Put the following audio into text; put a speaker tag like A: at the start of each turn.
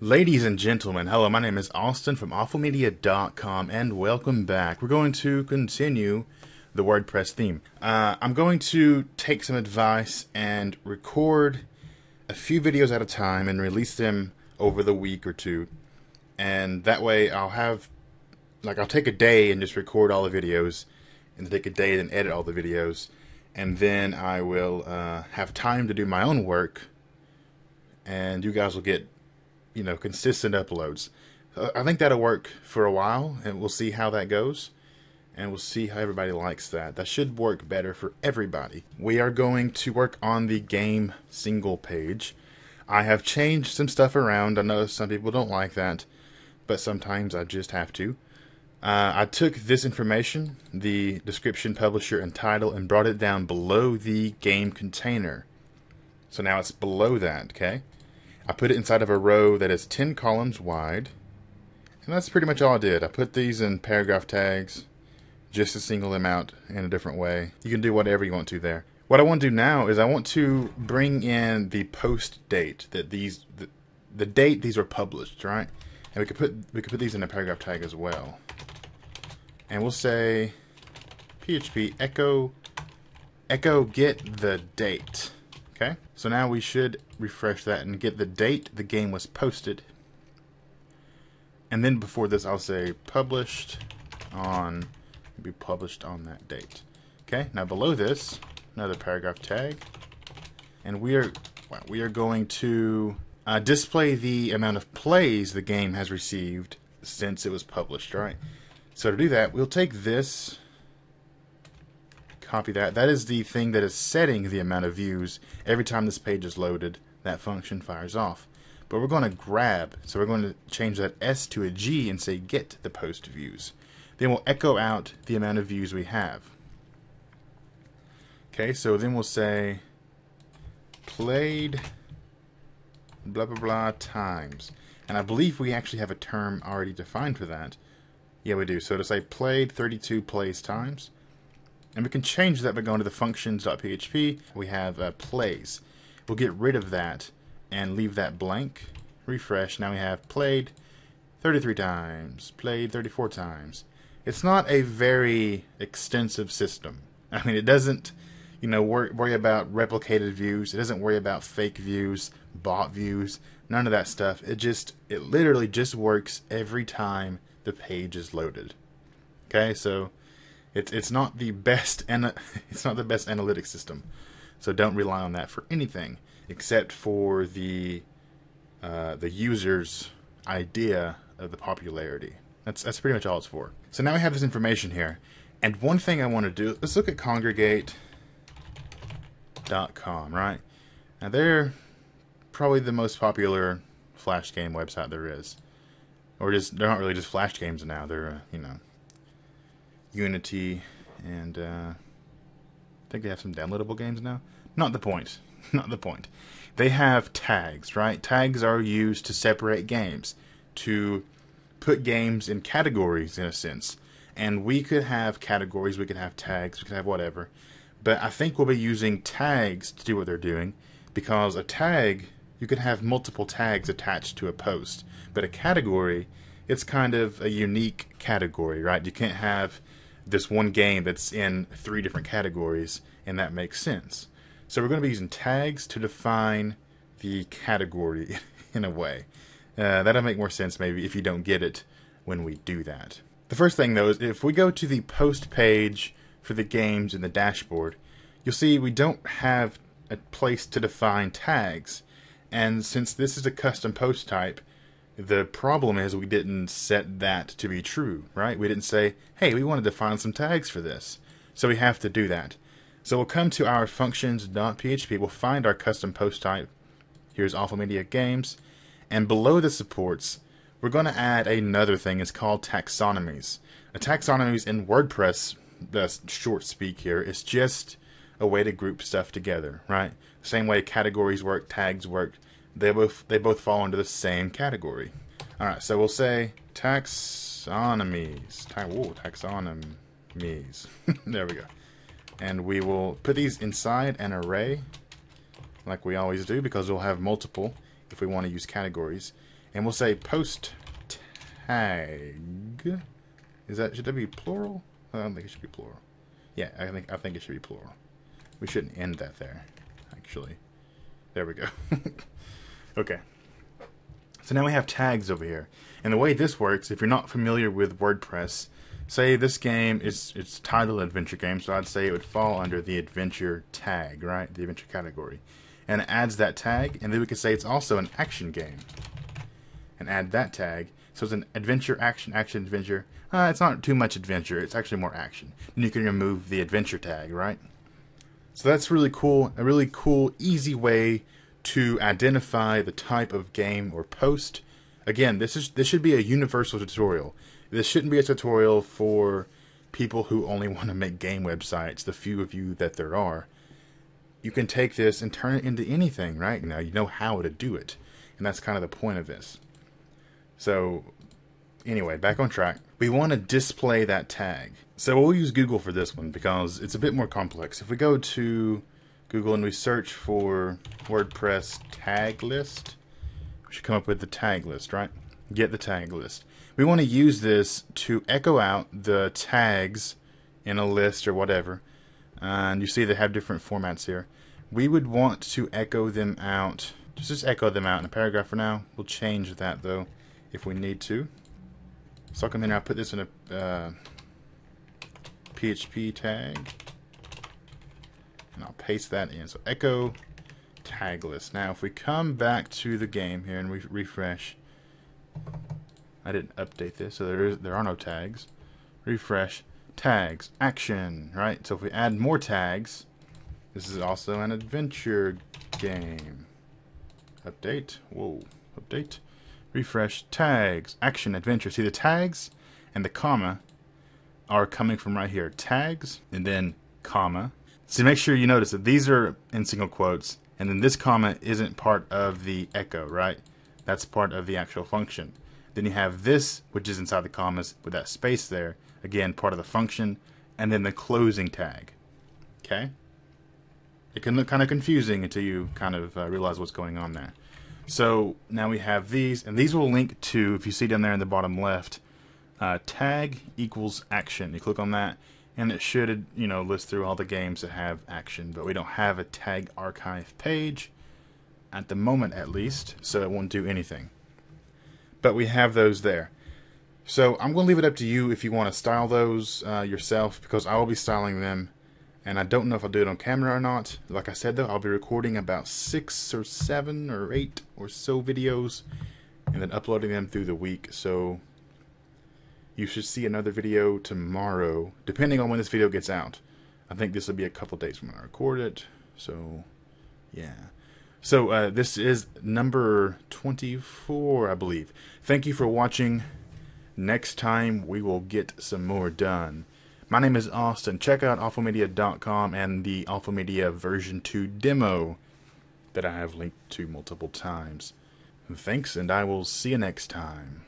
A: Ladies and gentlemen, hello, my name is Austin from awfulmedia.com and welcome back. We're going to continue the WordPress theme. I'm going to take some advice and record a few videos at a time and release them over the week or two. And that way I'll take a day and just record all the videos, and take a day and edit all the videos. And then I will have time to do my own work, and you guys will get consistent uploads. I think that'll work for a while, and we'll see how that goes, and we'll see how everybody likes that. That should work better for everybody. We are going to work on the game single page. I have changed some stuff around. I know some people don't like that, but sometimes I just have to. I took this information, the description, publisher, and title, and brought it down below the game container. So now it's below that, okay? I put it inside of a row that is 10 columns wide, and that's pretty much all I did. I put these in paragraph tags just to single them out in a different way. You can do whatever you want to there. What I want to do now is I want to bring in the post date that the date these were published, right? And we could put these in a paragraph tag as well. And we'll say PHP echo get the date. Okay, so now we should refresh that and get the date the game was posted. And then before this, I'll say published on that date. Okay, now below this, another paragraph tag, and we are going to display the amount of plays the game has received since it was published. Right. So to do that, we'll take this. Copy that. That is the thing that is setting the amount of views every time this page is loaded. That function fires off. But we're going to grab, so we're going to change that S to a G and say get the post views. Then we'll echo out the amount of views we have. Okay, so then we'll say played blah blah blah times. And I believe we actually have a term already defined for that. Yeah, we do. So to say played 32 plays times. And we can change that by going to the functions.php. We have plays. We'll get rid of that and leave that blank. Refresh. Now we have played 33 times, played 34 times. It's not a very extensive system. I mean, it doesn't, worry about replicated views. It doesn't worry about fake views, bot views, none of that stuff. It literally just works every time the page is loaded. Okay, so it's not the best analytics system, so don't rely on that for anything except for the user's idea of the popularity. That's pretty much all it's for. So now we have this information here, and one thing I want to do, let's look at congregate.com. Right now, they're probably the most popular Flash game website there is, or they're not really just Flash games now. They're Unity, and I think they have some downloadable games now. Not the point. Not the point. They have tags, right? Tags are used to separate games, to put games in categories, in a sense. And we could have categories, we could have tags, we could have whatever. But I think we'll be using tags to do what they're doing, because a tag, you could have multiple tags attached to a post. But a category, it's kind of a unique category, right? You can't have this one game that's in 3 different categories, and that makes sense. So we're going to be using tags to define the category in a way. That'll make more sense maybe if you don't get it when we do that. The first thing though is if we go to the post page for the games in the dashboard, you'll see we don't have a place to define tags. And since this is a custom post type, the problem is we didn't set that to be true, right? We didn't say, hey, we want to define some tags for this. So we have to do that. So we'll come to our functions.php. We'll find our custom post type. Here's Awful Media Games. And below the supports, we're going to add another thing. It's called taxonomies. Taxonomies in WordPress, the short speak here, is just a way to group stuff together, right? The same way categories work, tags work. They both fall into the same category. All right, so we'll say taxonomies. Taxonomies. There we go. And we will put these inside an array, like we always do, because we'll have multiple if we want to use categories. And we'll say post tag. Should that be plural? I don't think it should be plural. Yeah, I think it should be plural. We shouldn't end that there, actually. There we go. Okay. So now we have tags over here. And the way this works, if you're not familiar with WordPress, say this game it's titled Adventure Game, so I'd say it would fall under the Adventure tag, right? The Adventure category. And it adds that tag, and then we could say it's also an action game. And add that tag. So it's an adventure, action, action, adventure. It's not too much adventure, it's actually more action. And you can remove the adventure tag, right? So that's really cool, a really cool, easy way to identify the type of game or post. Again, this should be a universal tutorial. This shouldn't be a tutorial for people who only want to make game websites, the few of you that there are. You can take this and turn it into anything, right? Now you know how to do it. And that's kind of the point of this. So, anyway, back on track. We want to display that tag. So we'll use Google for this one because it's a bit more complex. If we go to Google and we search for WordPress tag list, we should come up with the tag list, right? Get the tag list. We want to use this to echo out the tags in a list or whatever. And you see they have different formats here. We would want to echo them out. Just echo them out in a paragraph for now. We'll change that though if we need to. So I'll come in and I'll put this in a PHP tag. And I'll paste that in. So echo tag list. Now if we come back to the game here and we refresh. I didn't update this, so there are no tags. Refresh. Tags. Action. Right? So if we add more tags, this is also an adventure game. Update. Whoa. Update. Refresh. Tags. Action. Adventure. See the tags and the comma are coming from right here. Tags and then comma. So make sure you notice that these are in single quotes and then this comma isn't part of the echo, right? That's part of the actual function. Then you have this, which is inside the commas with that space there. Again, part of the function. And then the closing tag. Okay? It can look kind of confusing until you kind of realize what's going on there. So now we have these, and these will link to, if you see down there in the bottom left, tag equals action. You click on that, and it should, list through all the games that have action. But we don't have a tag archive page at the moment, at least, so it won't do anything. But we have those there. So I'm going to leave it up to you if you want to style those yourself, because I will be styling them. And I don't know if I'll do it on camera or not. Like I said, though, I'll be recording about 6 or 7 or 8 or so videos and then uploading them through the week. So you should see another video tomorrow, depending on when this video gets out. I think this will be a couple days from when I record it. So, yeah. So this is number 24, I believe. Thank you for watching. Next time, we will get some more done. My name is Austin. Check out awfulmedia.com and the Awful Media version 2 demo that I have linked to multiple times. Thanks, and I will see you next time.